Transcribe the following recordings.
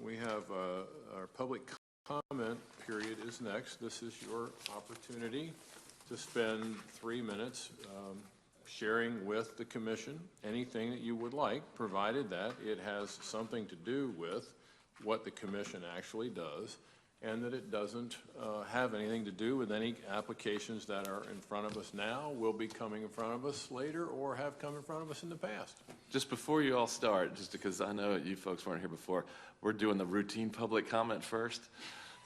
We have our public comment period is next. This is your opportunity to spend 3 minutes sharing with the commission anything that you would like, provided that it has something to do with what the commission actually does, and that it doesn't have anything to do with any applications that are in front of us now, will be coming in front of us later, or have come in front of us in the past. Just before you all start, just because I know you folks weren't here before, we're doing the routine public comment first.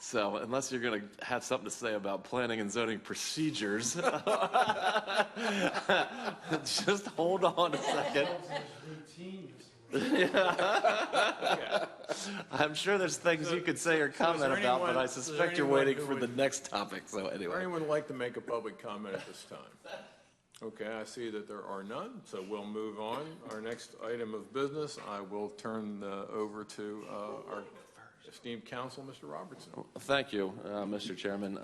So unless you're going to have something to say about planning and zoning procedures, just hold on a second. Yeah. I'm sure there's things you could say or comment about, but I suspect you're waiting for the next topic. So anyway. Would anyone like to make a public comment at this time? Okay, I see that there are none, so we'll move on. Our next item of business, I will turn over to our esteemed counsel, Mr. Robertson. Thank you, Mr. Chairman.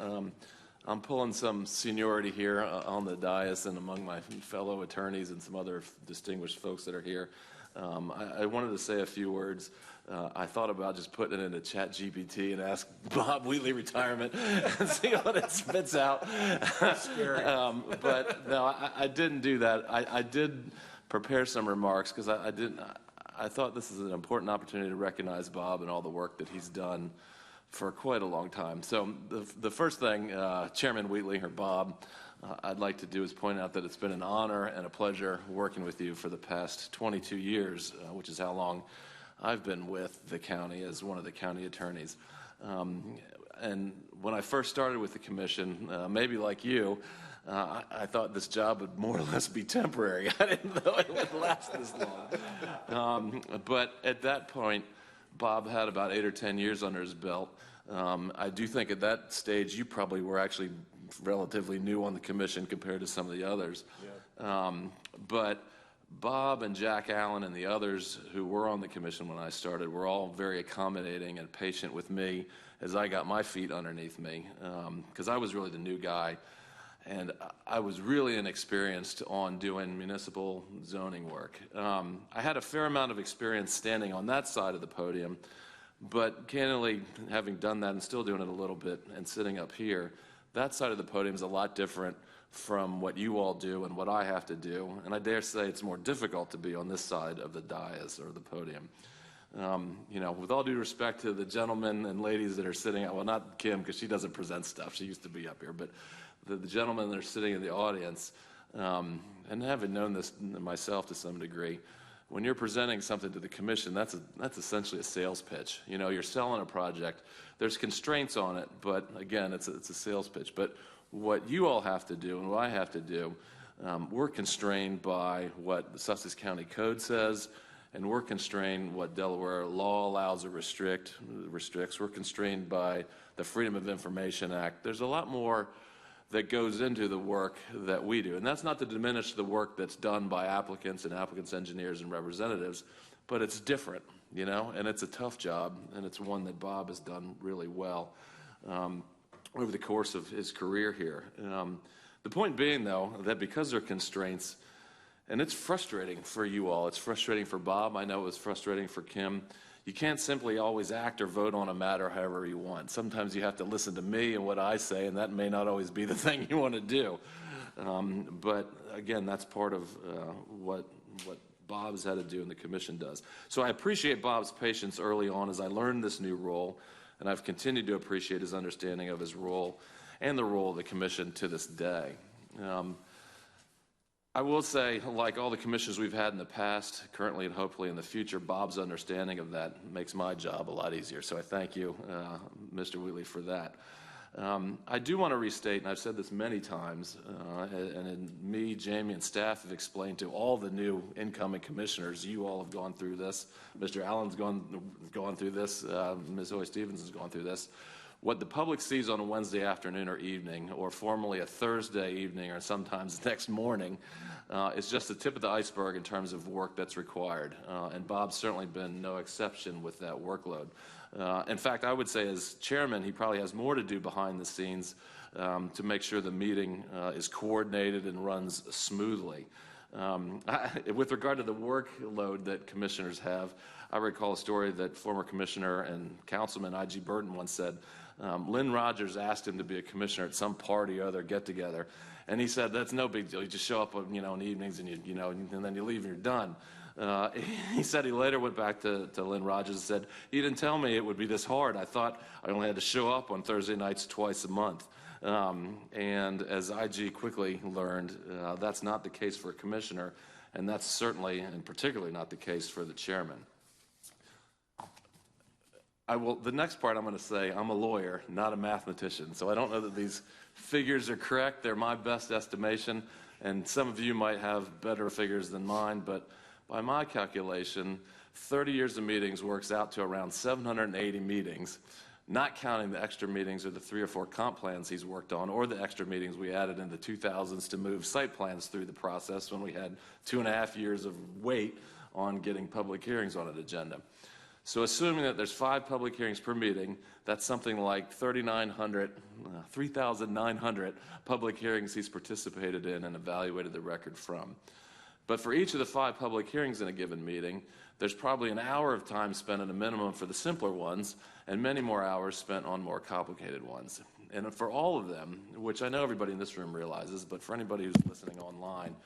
I'm pulling some seniority here on the dais and among my fellow attorneys and some other distinguished folks that are here. I wanted to say a few words. I thought about just putting it into ChatGPT and ask Bob Wheatley retirement and see what it spits out. Scary. But no, I didn't do that. I did prepare some remarks because I thought this is an important opportunity to recognize Bob and all the work that he's done for quite a long time. So the first thing, Chairman Wheatley, or Bob, I'd like to do is point out that it's been an honor and a pleasure working with you for the past 22 years, which is how long I've been with the county as one of the county attorneys. And when I first started with the commission, maybe like you, I thought this job would more or less be temporary. I didn't know it would last this long. But at that point, Bob had about 8 or 10 years under his belt. I do think at that stage you probably were actually relatively new on the commission compared to some of the others. Yeah. But Bob and Jack Allen and the others who were on the commission when I started were all very accommodating and patient with me as I got my feet underneath me, because I was really the new guy. And I was really inexperienced on doing municipal zoning work. I had a fair amount of experience standing on that side of the podium, but candidly, having done that and still doing it a little bit and sitting up here, that side of the podium is a lot different from what you all do and what I have to do. And I dare say it's more difficult to be on this side of the dais or the podium. You know, with all due respect to the gentlemen and ladies that are sitting out, well, not Kim, because she doesn't present stuff. She used to be up here, but the gentlemen that are sitting in the audience, and having known this myself to some degree, when you're presenting something to the commission, that's essentially a sales pitch. You know, you're selling a project. There's constraints on it, but again, it's a sales pitch. But what you all have to do and what I have to do, we're constrained by what the Sussex County Code says, and we're constrained what Delaware law allows or restricts. We're constrained by the Freedom of Information Act. There's a lot more that goes into the work that we do. And that's not to diminish the work that's done by applicants and applicants' engineers and representatives, but it's different, you know, and it's a tough job, and it's one that Bob has done really well over the course of his career here. The point being, though, that because there are constraints, and it's frustrating for you all, it's frustrating for Bob, I know it was frustrating for Kim, you can't simply always act or vote on a matter however you want. Sometimes you have to listen to me and what I say, and that may not always be the thing you want to do. But again, that's part of what Bob's had to do and the commission does. So I appreciate Bob's patience early on as I learned this new role, and I've continued to appreciate his understanding of his role and the role of the commission to this day. I will say, like all the commissions we've had in the past, currently and hopefully in the future, Bob's understanding of that makes my job a lot easier. So I thank you, Mr. Wheatley, for that. I do want to restate, and I've said this many times, and me, Jamie, and staff have explained to all the new incoming commissioners, you all have gone through this. Mr. Allen's gone through this. Ms. Hoy Stevens has gone through this. What the public sees on a Wednesday afternoon or evening, or formally a Thursday evening, or sometimes next morning, is just the tip of the iceberg in terms of work that's required. And Bob's certainly been no exception with that workload. In fact, I would say as chairman, he probably has more to do behind the scenes to make sure the meeting is coordinated and runs smoothly. With regard to the workload that commissioners have, I recall a story that former Commissioner and Councilman I.G. Burton once said. Lynn Rogers asked him to be a commissioner at some party or other get-together, and he said, "That's no big deal. You just show up, in the evenings, and and then you leave and you're done." He said he later went back to Lynn Rogers and said, "You didn't tell me it would be this hard. I thought I only had to show up on Thursday nights twice a month." And as IG quickly learned, that's not the case for a commissioner, and that's certainly and particularly not the case for the chairman. The next part I'm going to say, I'm a lawyer, not a mathematician, so I don't know that these figures are correct. They're my best estimation, and some of you might have better figures than mine, but by my calculation, 30 years of meetings works out to around 780 meetings, not counting the extra meetings or the 3 or 4 comp plans he's worked on, or the extra meetings we added in the 2000s to move site plans through the process when we had 2.5 years of wait on getting public hearings on an agenda. So assuming that there's 5 public hearings per meeting, that's something like 3,900 public hearings he's participated in and evaluated the record from. But for each of the 5 public hearings in a given meeting, there's probably an hour of time spent at a minimum for the simpler ones, and many more hours spent on more complicated ones. And for all of them, which I know everybody in this room realizes, but for anybody who's listening online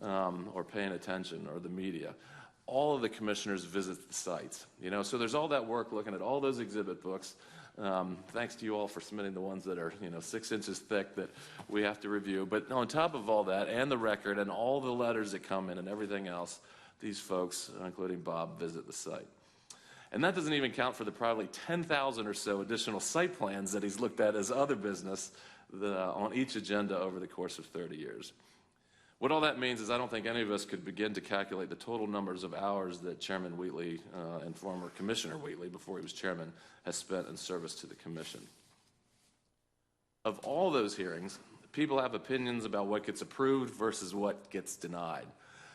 or paying attention or the media, all of the commissioners visit the sites. So there's all that work looking at all those exhibit books. Thanks to you all for submitting the ones that are 6 inches thick that we have to review. But on top of all that, and the record, and all the letters that come in and everything else, these folks, including Bob, visit the site. And that doesn't even count for the probably 10,000 or so additional site plans that he's looked at as other business on each agenda over the course of 30 years. What all that means is I don't think any of us could begin to calculate the total numbers of hours that Chairman Wheatley and former Commissioner Wheatley, before he was chairman, has spent in service to the commission. Of all those hearings, people have opinions about what gets approved versus what gets denied.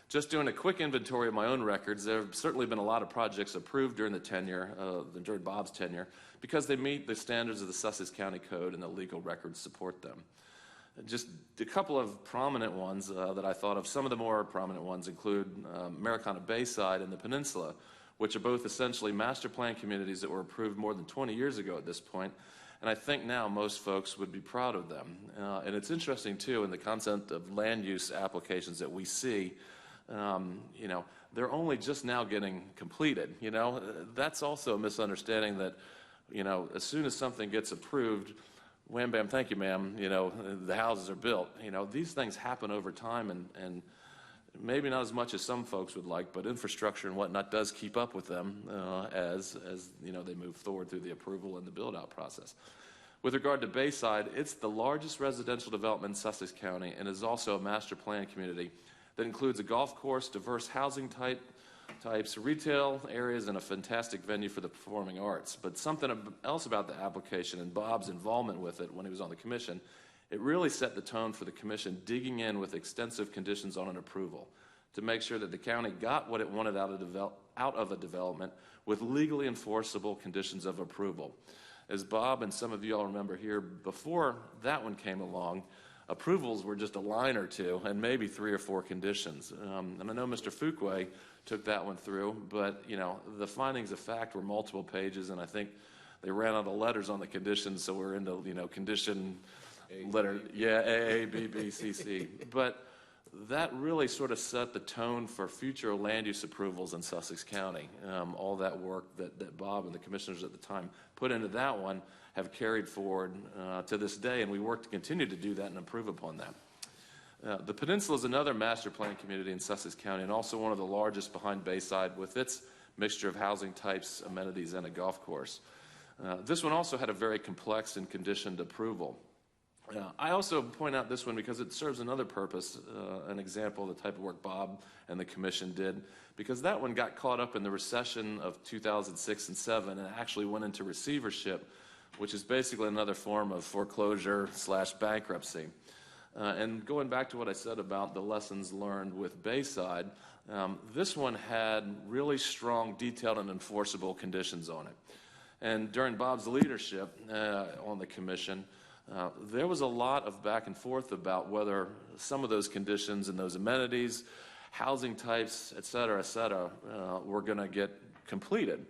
Just doing a quick inventory of my own records, there have certainly been a lot of projects approved during during Bob's tenure, because they meet the standards of the Sussex County Code and the legal records support them. Just a couple of prominent ones that I thought of. Some of the more prominent ones include Americana Bayside and the Peninsula, which are both essentially master plan communities that were approved more than 20 years ago at this point. And I think now most folks would be proud of them. And it's interesting, too, in the concept of land use applications that we see, they're only just now getting completed. That's also a misunderstanding that, as soon as something gets approved, wham, bam, thank you, ma'am, the houses are built. These things happen over time, and maybe not as much as some folks would like, but infrastructure and whatnot does keep up with them as they move forward through the approval and the build-out process. With regard to Bayside, it's the largest residential development in Sussex County and is also a master plan community that includes a golf course, diverse housing types, retail areas, and a fantastic venue for the performing arts. But something else about the application and Bob's involvement with it when he was on the commission, it really set the tone for the commission digging in with extensive conditions on an approval to make sure that the county got what it wanted out of a development with legally enforceable conditions of approval. As Bob and some of you all remember here, before that one came along, approvals were just a line or two and maybe 3 or 4 conditions. And I know Mr. Fuqua took that one through, but the findings of fact were multiple pages, and I think they ran out of letters on the conditions, so we're into condition letter, A, B, B, C, C. But that really sort of set the tone for future land use approvals in Sussex County. All that work that Bob and the commissioners at the time put into that one have carried forward to this day, and we work to continue to do that and improve upon that. The Peninsula is another master plan community in Sussex County and also one of the largest behind Bayside with its mixture of housing types, amenities, and a golf course. This one also had a very complex and conditioned approval. I also point out this one because it serves another purpose, an example of the type of work Bob and the commission did, because that one got caught up in the recession of 2006 and 2007 and actually went into receivership, which is basically another form of foreclosure/bankruptcy. And going back to what I said about the lessons learned with Bayside, this one had really strong, detailed, and enforceable conditions on it. And during Bob's leadership on the commission, there was a lot of back and forth about whether some of those conditions and those amenities, housing types, et cetera, were going to get completed.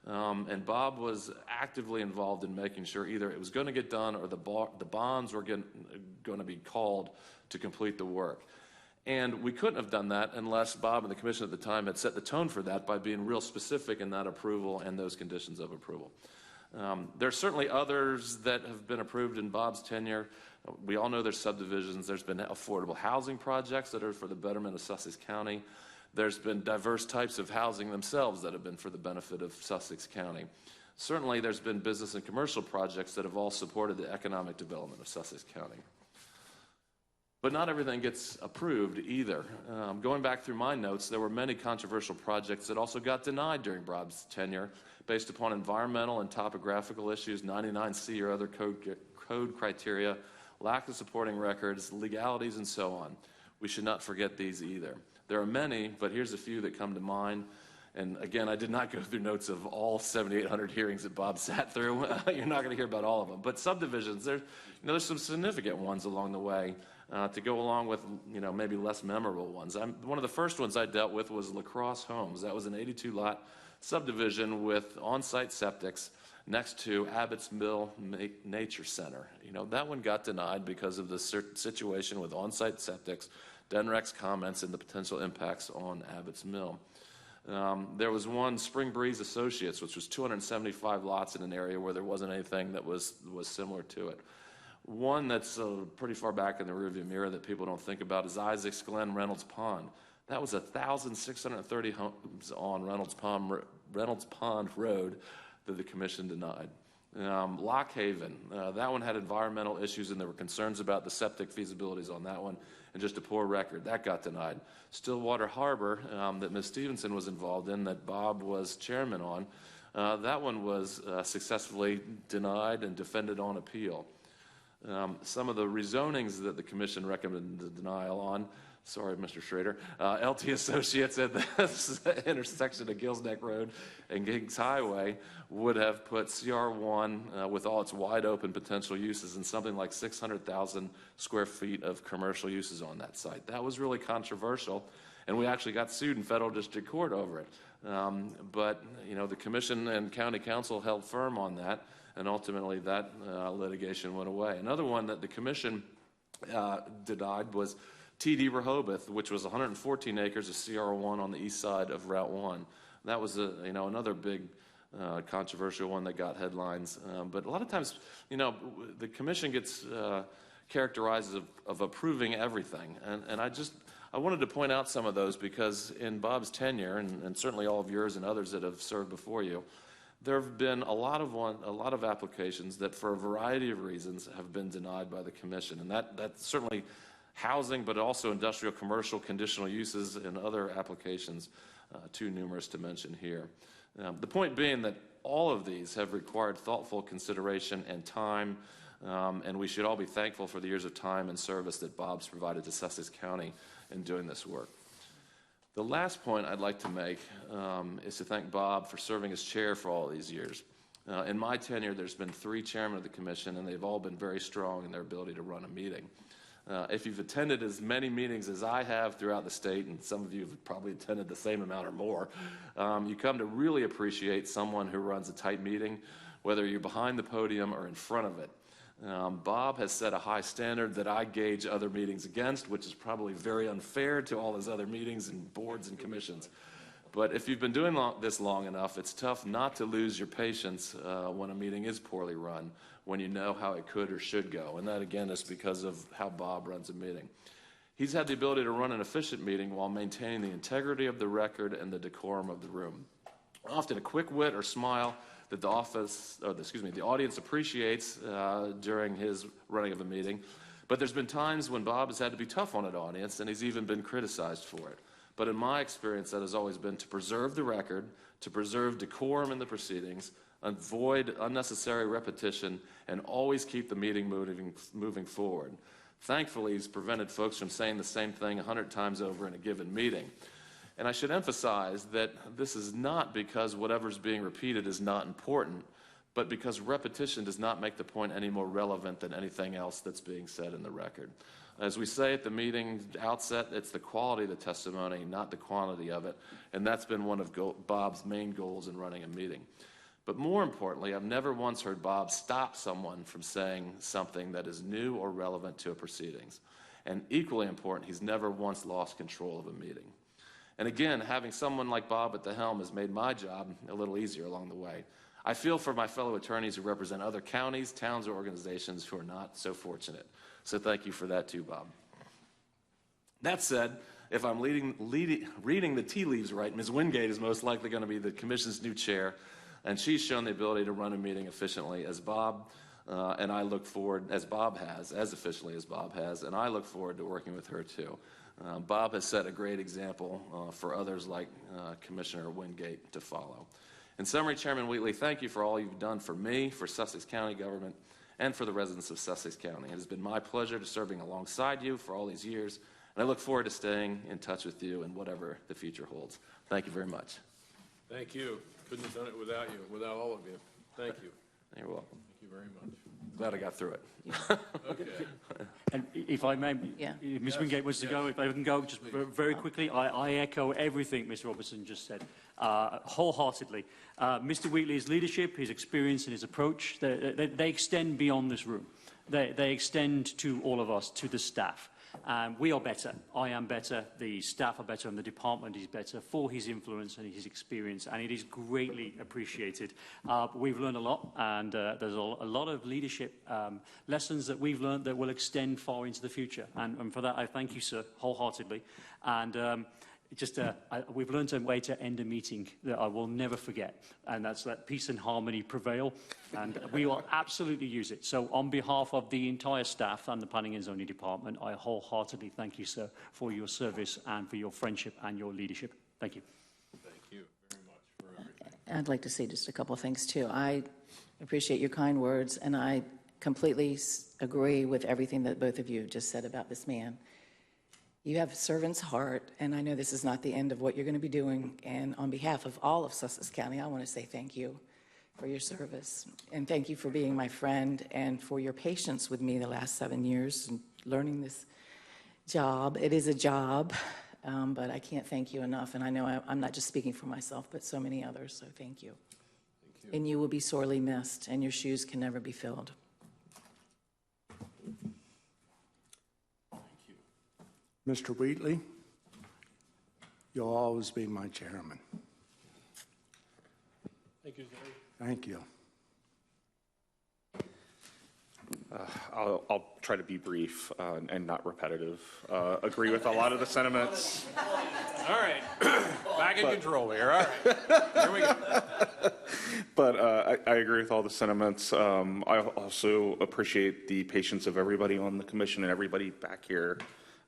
And Bob was actively involved in making sure either it was going to get done or the bonds were going to be called to complete the work. And we couldn't have done that unless Bob and the commission at the time had set the tone for that by being real specific in that approval and those conditions of approval. There are certainly others that have been approved in Bob's tenure. We all know there's subdivisions. There's been affordable housing projects that are for the betterment of Sussex County. There's been diverse types of housing themselves that have been for the benefit of Sussex County. Certainly, there's been business and commercial projects that have all supported the economic development of Sussex County. But not everything gets approved either. Going back through my notes, there were many controversial projects that also got denied during Bob's tenure based upon environmental and topographical issues, 99C or other code criteria, lack of supporting records, legalities, and so on. We should not forget these either. There are many, but here's a few that come to mind. And again, I did not go through notes of all 7,800 hearings that Bob sat through. You're not going to hear about all of them. But subdivisions, there's some significant ones along the way to go along with maybe less memorable ones. One of the first ones I dealt with was La Crosse Homes. That was an 82-lot subdivision with on-site septics next to Abbott's Mill Nature Center. That one got denied because of the situation with on-site septics, DENREC's comments, and the potential impacts on Abbott's Mill. There was one, Spring Breeze Associates, which was 275 lots in an area where there wasn't anything that was similar to it. One that's pretty far back in the rearview mirror that people don't think about is Isaac's Glen Reynolds Pond. That was 1,630 homes on Reynolds Pond Road that the commission denied. Lock Haven, that one had environmental issues and there were concerns about the septic feasibilities on that one and just a poor record. That got denied. Stillwater Harbor, that Ms. Stevenson was involved in, that Bob was chairman on, that one was successfully denied and defended on appeal. Some of the rezonings that the commission recommended the denial on, sorry, Mr. Schrader, LT Associates at the intersection of Gills Neck Road and Giggs Highway would have put CR1 with all its wide open potential uses and something like 600,000 square feet of commercial uses on that site. That was really controversial, and we actually got sued in federal district court over it. But the commission and county council held firm on that, and ultimately that litigation went away. Another one that the commission denied was TD Rehoboth, which was 114 acres of CR1 on the east side of Route 1. That was another big controversial one that got headlines. But a lot of times, the commission gets characterized of approving everything. And I wanted to point out some of those because in Bob's tenure, and certainly all of yours and others that have served before you, there have been a lot of applications that for a variety of reasons have been denied by the commission. And that's certainly housing, but also industrial, commercial, conditional uses, and other applications, too numerous to mention here. The point being that all of these have required thoughtful consideration and time, and we should all be thankful for the years of time and service that Bob's provided to Sussex County in doing this work. The last point I'd like to make is to thank Bob for serving as chair for all these years. In my tenure, there's been 3 chairmen of the commission, and they've all been very strong in their ability to run a meeting. If you've attended as many meetings as I have throughout the state, and some of you have probably attended the same amount or more, you come to really appreciate someone who runs a tight meeting, whether you're behind the podium or in front of it. Bob has set a high standard that I gauge other meetings against, which is probably very unfair to all his other meetings and boards and commissions. But if you've been doing this long enough, it's tough not to lose your patience when a meeting is poorly run, when you know how it could or should go. And that, again, is because of how Bob runs a meeting. He's had the ability to run an efficient meeting while maintaining the integrity of the record and the decorum of the room. Often a quick wit or smile that the audience appreciates during his running of a meeting. But there's been times when Bob has had to be tough on an audience, and he's even been criticized for it. But in my experience, that has always been to preserve the record, to preserve decorum in the proceedings, avoid unnecessary repetition, and always keep the meeting moving forward. Thankfully, he's prevented folks from saying the same thing 100 times over in a given meeting. And I should emphasize that this is not because whatever's being repeated is not important, but because repetition does not make the point any more relevant than anything else that's being said in the record. As we say at the meeting outset, it's the quality of the testimony, not the quantity of it, and that's been one of Bob's main goals in running a meeting. But more importantly, I've never once heard Bob stop someone from saying something that is new or relevant to a proceedings. And equally important, he's never once lost control of a meeting. And again, having someone like Bob at the helm has made my job a little easier along the way. I feel for my fellow attorneys who represent other counties, towns, or organizations who are not so fortunate. So thank you for that too, Bob. That said, if I'm reading the tea leaves right, Ms. Wingate is most likely going to be the commission's new chair, and she's shown the ability to run a meeting efficiently as Bob, and I look forward, as Bob has, as efficiently as Bob has, and I look forward to working with her too. Bob has set a great example for others like Commissioner Wingate to follow. In summary, Chairman Wheatley, thank you for all you've done for me, for Sussex County government, and for the residents of Sussex County. It has been my pleasure to serving alongside you for all these years, and I look forward to staying in touch with you in whatever the future holds. Thank you very much. Thank you. Couldn't have done it without you, without all of you. Thank you. You're welcome. Thank you very much. Glad I got through it. Okay. And if I may, if Ms. Wingate wants to go, if I can go just very quickly, I echo everything Ms. Robertson just said, wholeheartedly. Mr. Wheatley's leadership, his experience and his approach, they extend beyond this room. They extend to all of us, to the staff. We are better. I am better. The staff are better, and the department is better for his influence and his experience, and it is greatly appreciated. We've learned a lot, and there's a lot of leadership lessons that we've learned that will extend far into the future. And for that, I thank you, sir, wholeheartedly. And we've learned a way to end a meeting that I will never forget, and that's let peace and harmony prevail, and we will absolutely use it. So on behalf of the entire staff and the Planning and Zoning Department, I wholeheartedly thank you, sir, for your service and for your friendship and your leadership. Thank you. Thank you very much for everything. I'd like to say just a couple of things, too. I appreciate your kind words, and I completely agree with everything that both of you have just said about this man. You have a servant's heart, and I know this is not the end of what you're going to be doing. And on behalf of all of Sussex County, I want to say thank you for your service. And thank you for being my friend and for your patience with me the last 7 years and learning this job. It is a job, but I can't thank you enough. And I know I'm not just speaking for myself, but so many others, so thank you. Thank you. And you will be sorely missed, and your shoes can never be filled. Mr. Wheatley, you'll always be my chairman. Thank you, Jerry. Thank you. I'll try to be brief and not repetitive. Agree with a lot of the sentiments. All right. Back in control here. All right. Here we go. But I agree with all the sentiments. I also appreciate the patience of everybody on the commission and everybody back here,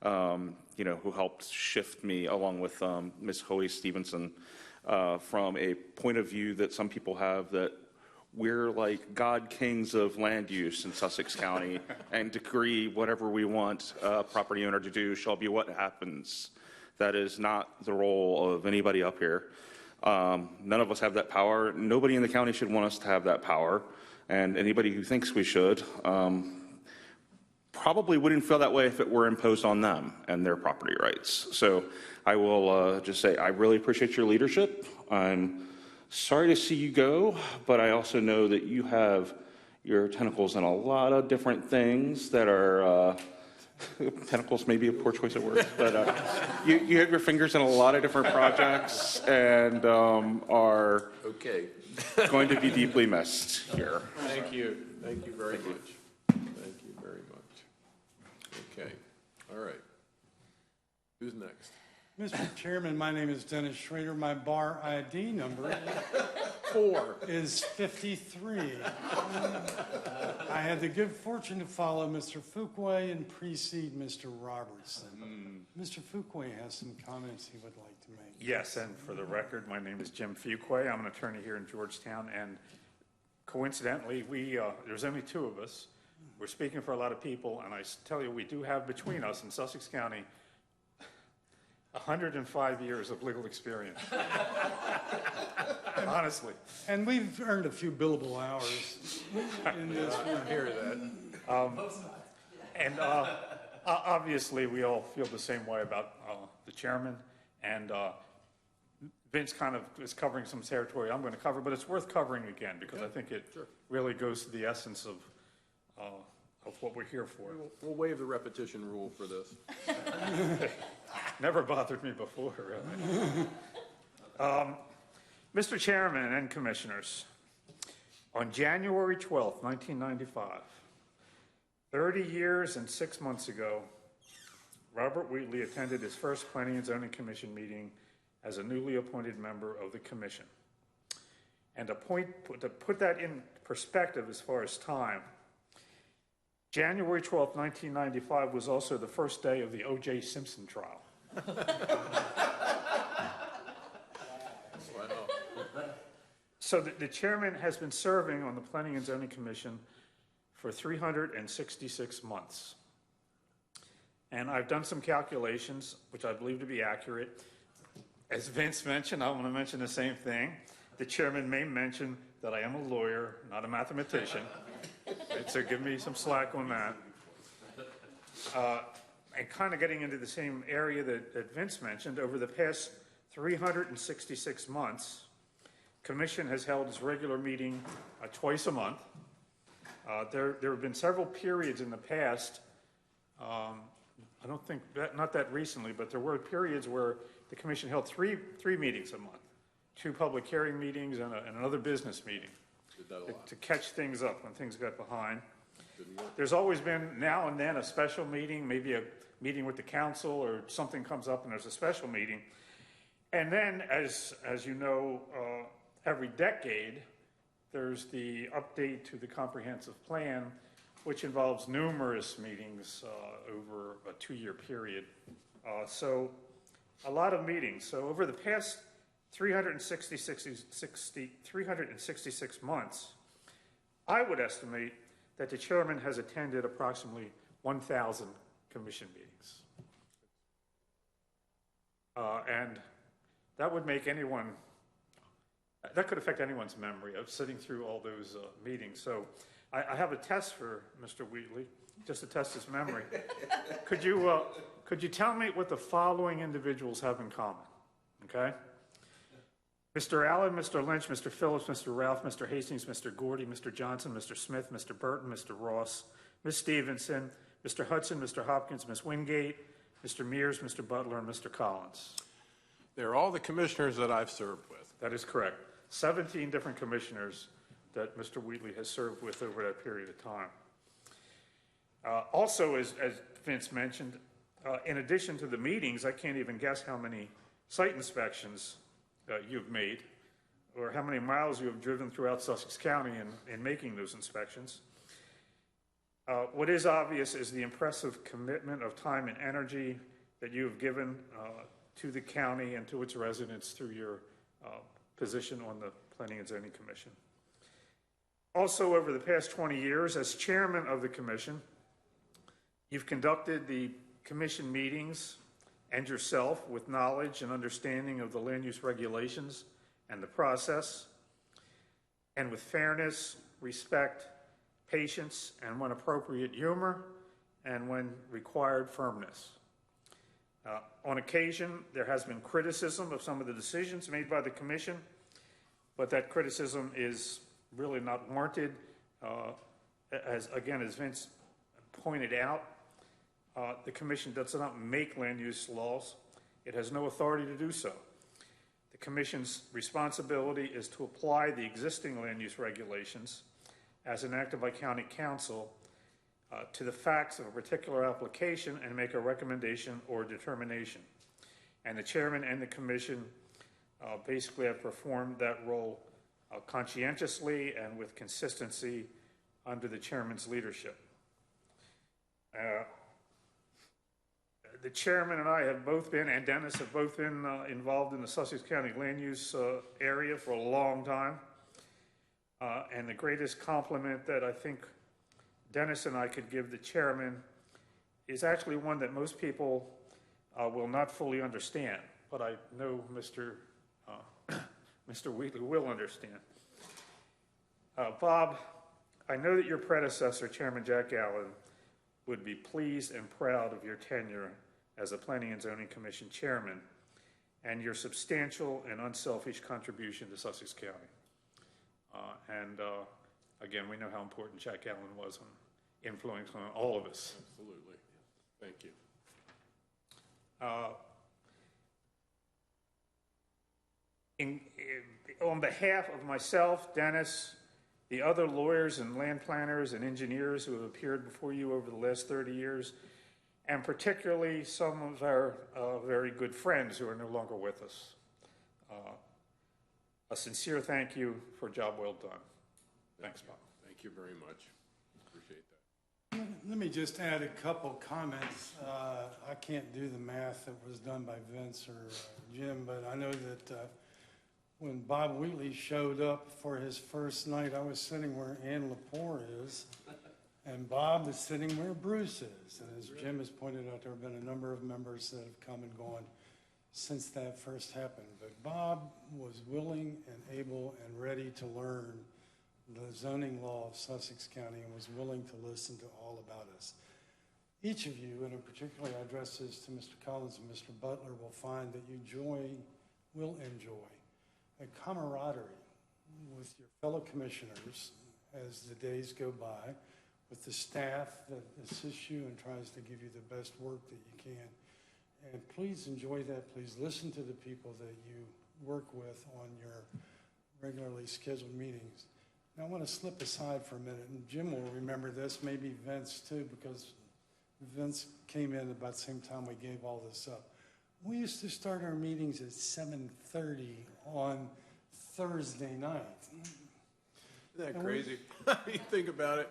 who helped shift me along with Ms. Hoey Stevenson from a point of view that some people have that we're like God kings of land use in Sussex County and decree whatever we want a property owner to do shall be what happens. That is not the role of anybody up here. None of us have that power. Nobody in the county should want us to have that power. And anybody who thinks we should probably wouldn't feel that way if it were imposed on them and their property rights. So I will just say I really appreciate your leadership. I'm sorry to see you go, but I also know that you have your tentacles in a lot of different things that are tentacles may be a poor choice of words, but you have your fingers in a lot of different projects and are going to be deeply missed here. Thank you. Thank you very much. Thank you very much. Okay. All right. Who's next? Mr. Chairman, my name is Dennis Schrader. My bar ID number 4 is 53. I had the good fortune to follow Mr. Fuqua and precede Mr. Robertson. Mr. Fuqua has some comments he would like to make. Yes, and for the record, my name is Jim Fuqua. I'm an attorney here in Georgetown, and coincidentally, there's only 2 of us. We're speaking for a lot of people, and I tell you, we do have between us in Sussex County 105 years of legal experience. Honestly. And we've earned a few billable hours in this. I hear that. Obviously, we all feel the same way about the chairman, and Vince kind of is covering some territory I'm going to cover, but it's worth covering again because I think it really goes to the essence of what we're here for. We'll waive the repetition rule for this. Never bothered me before, really. Mr. Chairman and Commissioners, on January 12th, 1995, 30 years and 6 months ago, Robert Wheatley attended his first Planning and Zoning Commission meeting as a newly appointed member of the commission. And to put that in perspective as far as time, January 12th, 1995 was also the first day of the O.J. Simpson trial. So the chairman has been serving on the Planning and Zoning Commission for 366 months. And I've done some calculations, which I believe to be accurate. As Vince mentioned, I want to mention the same thing. The chairman may mention that I am a lawyer, not a mathematician. So give me some slack on that. And kind of getting into the same area that Vince mentioned, over the past 366 months, Commission has held its regular meeting twice a month. There have been several periods in the past, I don't think, not that recently, but there were periods where the Commission held three meetings a month, 2 public hearing meetings and another business meeting to catch things up when things got behind. There's always been now and then a special meeting, maybe a meeting with the council or something comes up and there's a special meeting. And then, as you know, every decade, there's the update to the comprehensive plan, which involves numerous meetings over a 2-year period. So a lot of meetings. So over the past 366 months, I would estimate that the chairman has attended approximately 1,000 commission meetings. And that would make that could affect anyone's memory of sitting through all those meetings. So I have a test for Mr. Wheatley, just to test his memory. Could you tell me what the following individuals have in common? Okay? Mr. Allen, Mr. Lynch, Mr. Phillips, Mr. Ralph, Mr. Hastings, Mr. Gordy, Mr. Johnson, Mr. Smith, Mr. Burton, Mr. Ross, Ms. Stevenson, Mr. Hudson, Mr. Hopkins, Ms. Wingate, Mr. Mears, Mr. Butler, and Mr. Collins. They're all the commissioners that I've served with. That is correct. 17 different commissioners that Mr. Wheatley has served with over that period of time. Also, as Vince mentioned, in addition to the meetings, I can't even guess how many site inspections you've made or how many miles you have driven throughout Sussex County in making those inspections. What is obvious is the impressive commitment of time and energy that you have given to the county and to its residents through your position on the Planning and Zoning Commission. Also, over the past 20 years, as chairman of the commission, you've conducted the commission meetings and yourself with knowledge and understanding of the land use regulations and the process, and with fairness, respect, patience, and when appropriate, humor, and when required, firmness. On occasion, there has been criticism of some of the decisions made by the commission, but that criticism is really not warranted. As Vince pointed out, the commission does not make land use laws. It has no authority to do so. The commission's responsibility is to apply the existing land use regulations as enacted by county council to the facts of a particular application and make a recommendation or determination. And the chairman and the commission basically have performed that role conscientiously and with consistency under the chairman's leadership. The chairman and I have both been, and Dennis have both been involved in the Sussex County land use area for a long time. And the greatest compliment that I think Dennis and I could give the chairman is actually one that most people will not fully understand, but I know Mr. Wheatley will understand. Bob, I know that your predecessor, Chairman Jack Allen, would be pleased and proud of your tenure as a Planning and Zoning Commission Chairman and your substantial and unselfish contribution to Sussex County. Again, we know how important Jack Allen was on influencing all of us. Absolutely. Thank you. On behalf of myself, Dennis, the other lawyers and land planners and engineers who have appeared before you over the last 30 years, and particularly some of our very good friends who are no longer with us, a sincere thank you for a job well done. Thanks, Bob. Thank you very much. Appreciate that. Let me just add a couple comments. I can't do the math that was done by Vince or Jim, but I know that when Bob Wheatley showed up for his first night, I was sitting where Ann Lepore is, and Bob is sitting where Bruce is. And as Jim has pointed out, there have been a number of members that have come and gone since that first happened. But Bob was willing and able and ready to learn the zoning law of Sussex County and was willing to listen to all about us. Each of you, and in particular I address this to Mr. Collins and Mr. Butler, will find that you will enjoy a camaraderie with your fellow commissioners as the days go by, with the staff that assists you and tries to give you the best work that you can. And please enjoy that. Please listen to the people that you work with on your regularly scheduled meetings. Now I want to slip aside for a minute, and Jim will remember this, maybe Vince too, because Vince came in about the same time we gave all this up. We used to start our meetings at 7:30 on Thursday night. Isn't that crazy? You think about it.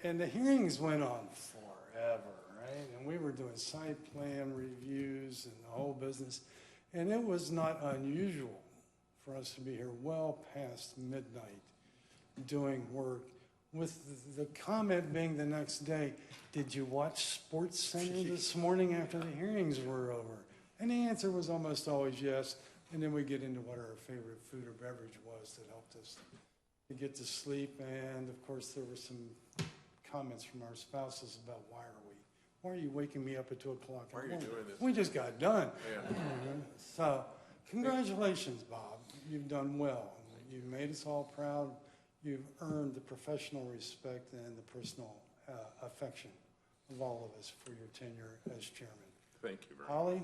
And the hearings went on forever, right? And we were doing site plan reviews and the whole business. And it was not unusual for us to be here well past midnight doing work, with the comment being the next day, did you watch Sports Center this morning after the hearings were over? And the answer was almost always yes. And then we get into what our favorite food or beverage was that helped us to get to sleep. And of course, there were some comments from our spouses about why are you waking me up at 2 o'clock? Why are you doing this? We just got done. Yeah. So congratulations, Bob. You've done well. You've made us all proud. You've earned the professional respect and the personal affection of all of us for your tenure as chairman. Thank you very much. Holly,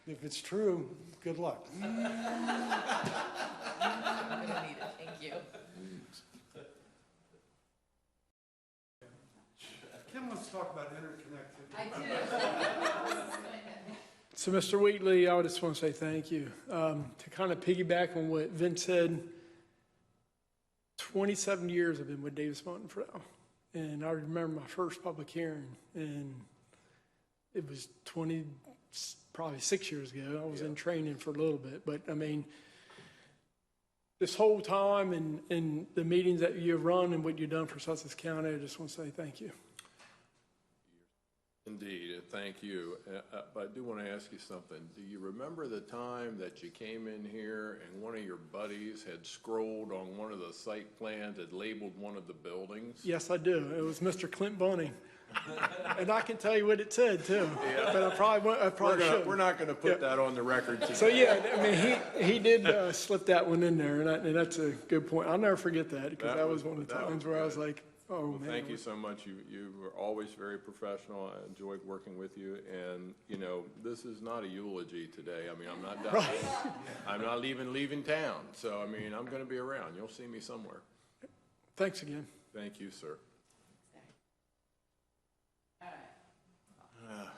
if it's true, good luck. I'm going to need it. Thank you. Kim wants to talk about interconnectivity. I do. So, Mr. Wheatley, I just want to say thank you. To kind of piggyback on what Vince said, 27 years I've been with Davis Mountain Trail, and I remember my first public hearing, and it was probably 6 years ago. I was in training for a little bit, but I mean, this whole time and the meetings that you've run and what you've done for Sussex County, I just want to say thank you. Indeed, thank you. But I do want to ask you something. Do you remember the time that you came in here and one of your buddies had scrolled on one of the site plans, had labeled one of the buildings? Yes, I do. It was Mr. Clint Bunning. And I can tell you what it said, too. Yeah. But I probably should. We're not going to put that on the record today. So, yeah, I mean, he did slip that one in there, and that's a good point. I'll never forget that, because that was one of the times where I was like, oh, well, man. thank you so much. You were always very professional. I enjoyed working with you. And, you know, this is not a eulogy today. I mean, I'm not dying. Right. I'm not leaving town. So, I mean, I'm going to be around. You'll see me somewhere. Thanks again. Thank you, sir. All right.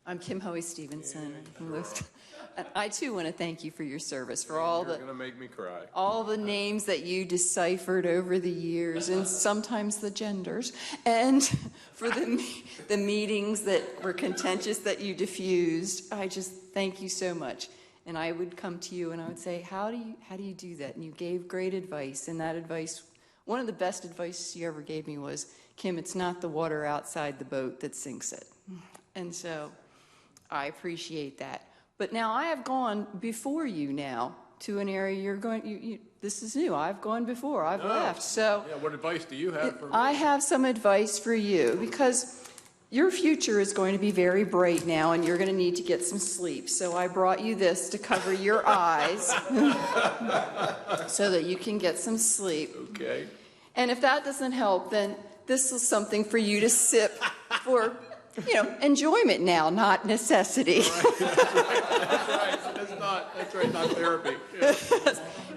I'm Kim Hoey Stevenson. And I too want to thank you for your service, for You're going to make me cry. all the names that you deciphered over the years, and sometimes the genders, and for the meetings that were contentious that you diffused. I just thank you so much. And I would come to you and I would say, how do you do that? And you gave great advice, and that advice, one of the best advice you ever gave me was, Kim, it's not the water outside the boat that sinks it. And so I appreciate that. But now I have gone before you now to an area you're going, this is new. I've gone before. I've left. So Yeah, what advice do you have for me? I have some advice for you, because your future is going to be very bright now, and you're going to need to get some sleep. So I brought you this to cover your eyes so that you can get some sleep. Okay. And if that doesn't help, then this is something for you to sip for, enjoyment now, not necessity. That's right, not therapy. Yeah.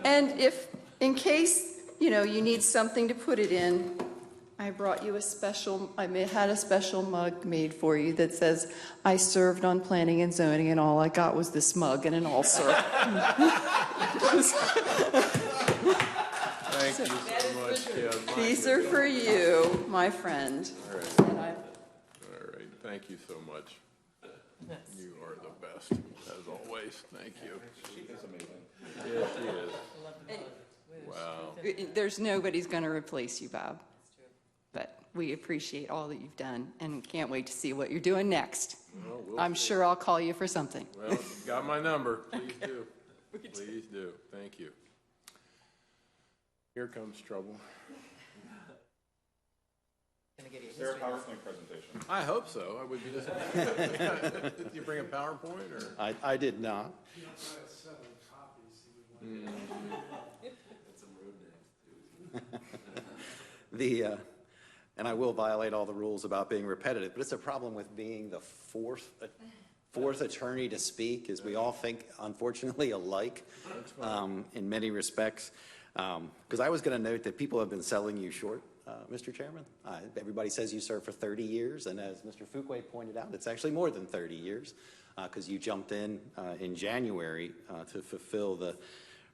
And if, in case, you need something to put it in, I brought you had a special mug made for you that says, I served on planning and zoning, and all I got was this mug and an ulcer. Thank you so much, Kim. These are for you, my friend. All right. And All right, thank you so much. You are the best, as always. Thank you. She is amazing. Yeah, she is. Wow. There's nobody's going to replace you, Bob. But we appreciate all that you've done, and can't wait to see what you're doing next. Well, we'll I'm see. sure I'll call you for something. Well, you got my number. Please do. Please do. Thank you. Here comes trouble. Is there a PowerPoint presentation? I hope so. I would be disappointed. Did you bring a PowerPoint or? I did not. And I will violate all the rules about being repetitive, but it's a problem with being the fourth attorney to speak, is we all think, unfortunately, alike in many respects. Because I was going to note that people have been selling you short, Mr. Chairman. Everybody says you served for 30 years, and as Mr. Fuqua pointed out, it's actually more than 30 years, because you jumped in January to fulfill the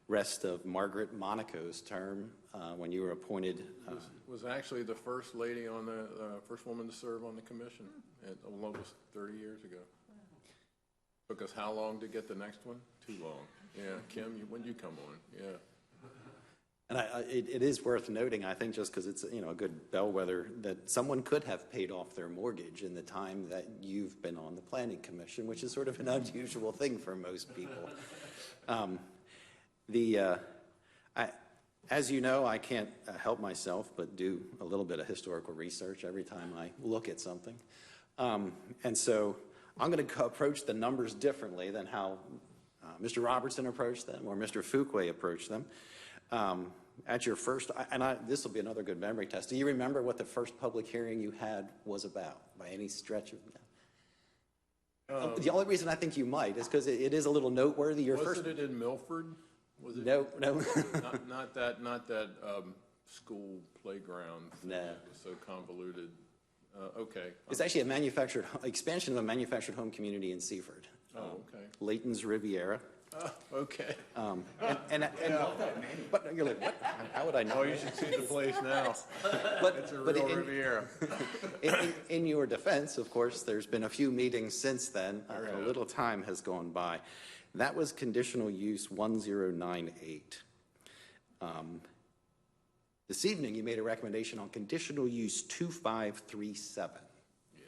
rest of Margaret Monaco's term when you were appointed. Was actually the first lady on the, first woman to serve on the commission, almost 30 years ago. Took us how long to get the next one? Too long. Yeah, Kim, when did you come on? Yeah. And it is worth noting, I think, just because it's a good bellwether, that someone could have paid off their mortgage in the time that you've been on the Planning Commission, which is sort of an unusual thing for most people. As you know, I can't help myself but do a little bit of historical research every time I look at something. And so I'm going to approach the numbers differently than how Mr. Robertson approached them or Mr. Fuqua approached them. At your first, this will be another good memory test. Do you remember what the first public hearing you had was about by any stretch of? The only reason I think you might is because it is a little noteworthy. Wasn't it in Milford? Was it? No. not that school playground thing that was so convoluted. Okay. It's actually a expansion of a manufactured home community in Seaford. Oh, okay. Layton's Riviera. Okay. But you're like, what? How would I know? Oh, you should see the place now. It's a real Riviera. In your defense, of course, there's been a few meetings since then. A little time has gone by. That was conditional use 1098. This evening, you made a recommendation on conditional use 2537. Yeah.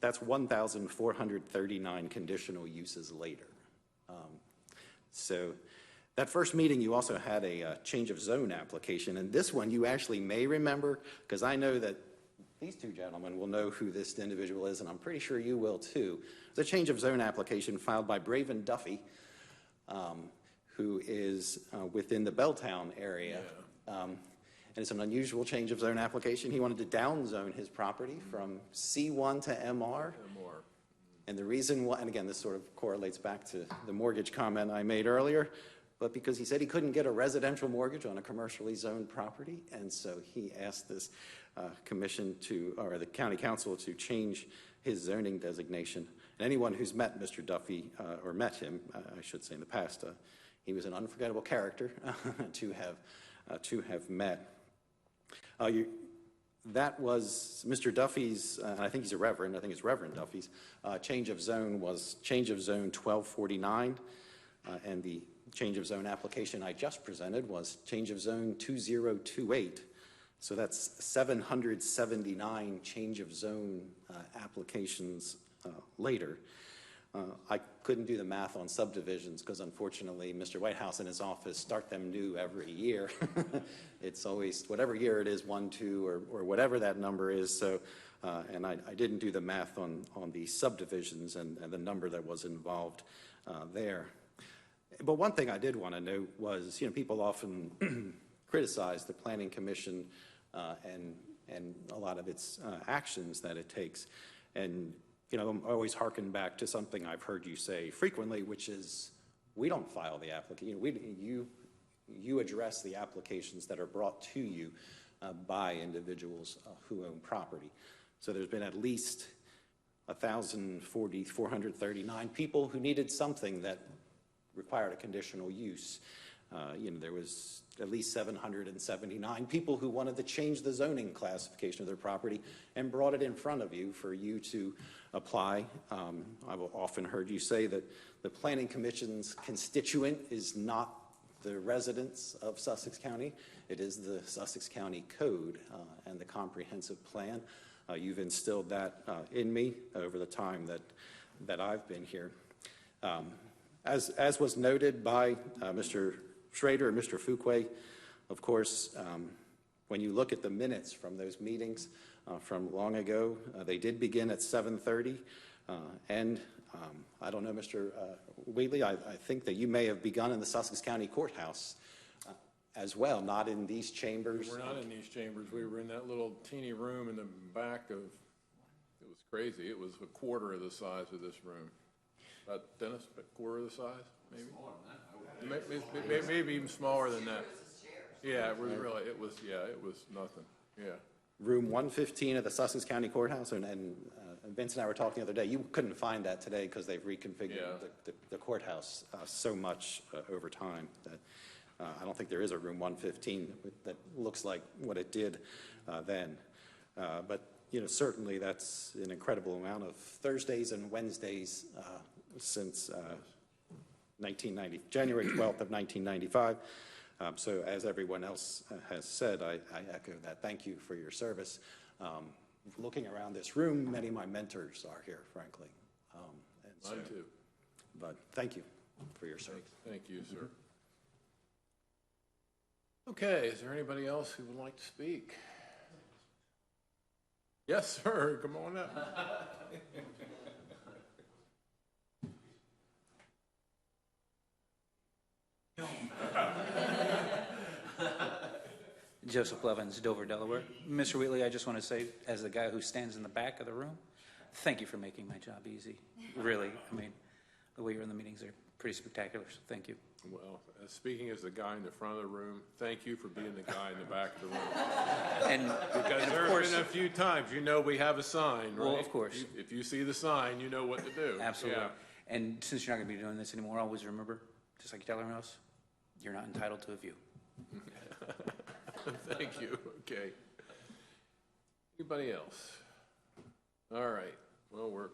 That's 1,439 conditional uses later. So that first meeting, you also had a change of zone application. And this one you actually may remember, because I know that these two gentlemen will know who this individual is, and I'm pretty sure you will too. It's a change of zone application filed by Braven Duffy, who is within the Belltown area. Yeah. And it's an unusual change of zone application. He wanted to downzone his property from C1 to MR. And the reason why, and again, this sort of correlates back to the mortgage comment I made earlier, but because he said he couldn't get a residential mortgage on a commercially zoned property, and so he asked this commission or the county council to change his zoning designation. And anyone who's met Mr. Duffy, or met him, I should say in the past, he was an unforgettable character to have met. That was Mr. Duffy's, I think he's a reverend, I think it's Reverend Duffy's, change of zone was change of zone 1249, and the change of zone application I just presented was change of zone 2028. So that's 779 change of zone applications later. I couldn't do the math on subdivisions because unfortunately, Mr. Whitehouse and his office start them new every year. It's always, whatever year it is, 1, 2, or whatever that number is. So, and I didn't do the math on the subdivisions and the number that was involved there. But one thing I did want to note was, people often criticize the Planning Commission and a lot of its actions that it takes. And I'm always harken back to something I've heard you say frequently, which is we don't file the application. You address the applications that are brought to you by individuals who own property. So there's been at least 439 people who needed something that required a conditional use. There was at least 779 people who wanted to change the zoning classification of their property and brought it in front of you for you to apply. I've often heard you say that the Planning Commission's constituent is not the residents of Sussex County. It is the Sussex County Code and the comprehensive plan. You've instilled that in me over the time that I've been here. As was noted by Mr. Schrader and Mr. Fuqua, of course, when you look at the minutes from those meetings from long ago, they did begin at 7:30, and I don't know, Mr. Wheatley, I think that you may have begun in the Sussex County Courthouse as well, not in these chambers. We're not in these chambers. We were in that little teeny room in the back of, it was crazy. It was a quarter of the size of this room. Dennis, a quarter of the size, maybe? Maybe even smaller than that. Yeah, it was really, it was nothing, yeah. Room 115 of the Sussex County Courthouse, and Vince and I were talking the other day, you couldn't find that today because they've reconfigured the courthouse so much over time that I don't think there is a room 115 that looks like what it did then. But, certainly that's an incredible amount of Thursdays and Wednesdays since January 12th of 1995. So as everyone else has said, I echo that. Thank you for your service. Looking around this room, many of my mentors are here, frankly. Mine too. But thank you for your service. Thank you, sir. Okay, is there anybody else who would like to speak? Yes, sir. Come on up. Joseph Levins, Dover, Delaware. Mr. Wheatley, I just want to say, as the guy who stands in the back of the room, thank you for making my job easy. Really, the way you run the meetings are pretty spectacular, so thank you. Well, speaking as the guy in the front of the room, thank you for being the guy in the back of the room. Because there have been a few times, we have a sign, right? Well, of course. If you see the sign, you know what to do. Absolutely. Yeah. And since you're not going to be doing this anymore, always remember, just like you tell everyone else, you're not entitled to a view. Thank you. Okay. Anybody else? All right. Well,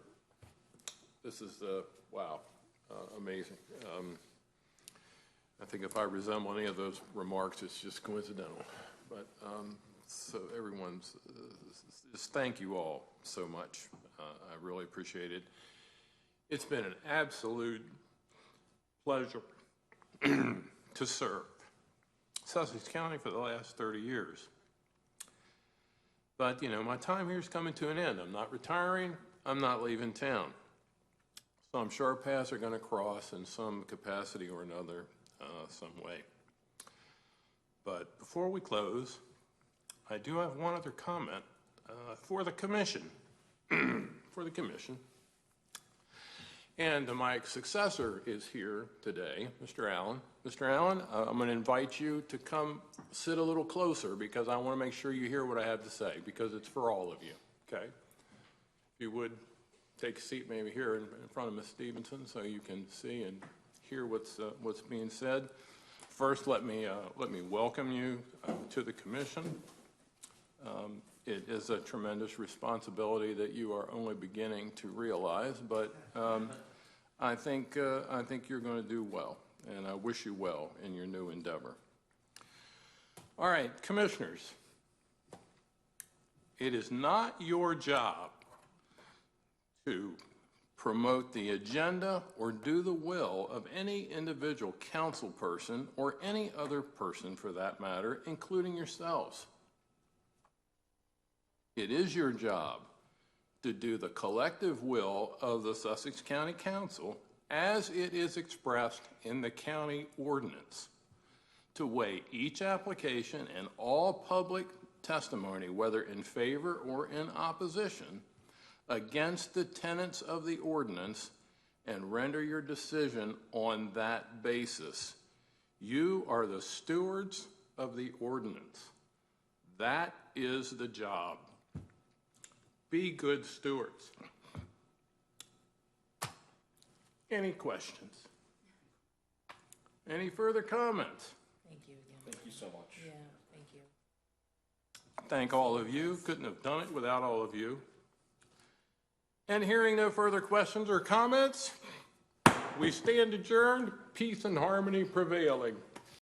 this is, wow, amazing. I think if I resemble any of those remarks, it's just coincidental. But so everyone's, just thank you all so much. I really appreciate it. It's been an absolute pleasure to serve Sussex County for the last 30 years. But, my time here is coming to an end. I'm not retiring. I'm not leaving town. So I'm sure our paths are going to cross in some capacity or another, some way. But before we close, I do have one other comment for the commission. And my successor is here today, Mr. Allen. Mr. Allen, I'm going to invite you to come sit a little closer because I want to make sure you hear what I have to say because it's for all of you, okay? If you would take a seat maybe here in front of Ms. Stevenson so you can see and hear what's being said. First, let me welcome you to the commission. It is a tremendous responsibility that you are only beginning to realize, but I think you're going to do well, and I wish you well in your new endeavor. All right, commissioners, it is not your job to promote the agenda, or do the will of any individual council person or any other person for that matter, including yourselves. It is your job to do the collective will of the Sussex County Council as it is expressed in the county ordinance, to weigh each application and all public testimony, whether in favor or in opposition, against the tenets of the ordinance and render your decision on that basis. You are the stewards of the ordinance. That is the job. Be good stewards. Any questions? Any further comments? Thank you again. Thank you so much. Yeah, thank you. Thank all of you. Couldn't have done it without all of you. And hearing no further questions or comments, we stand adjourned, peace and harmony prevailing.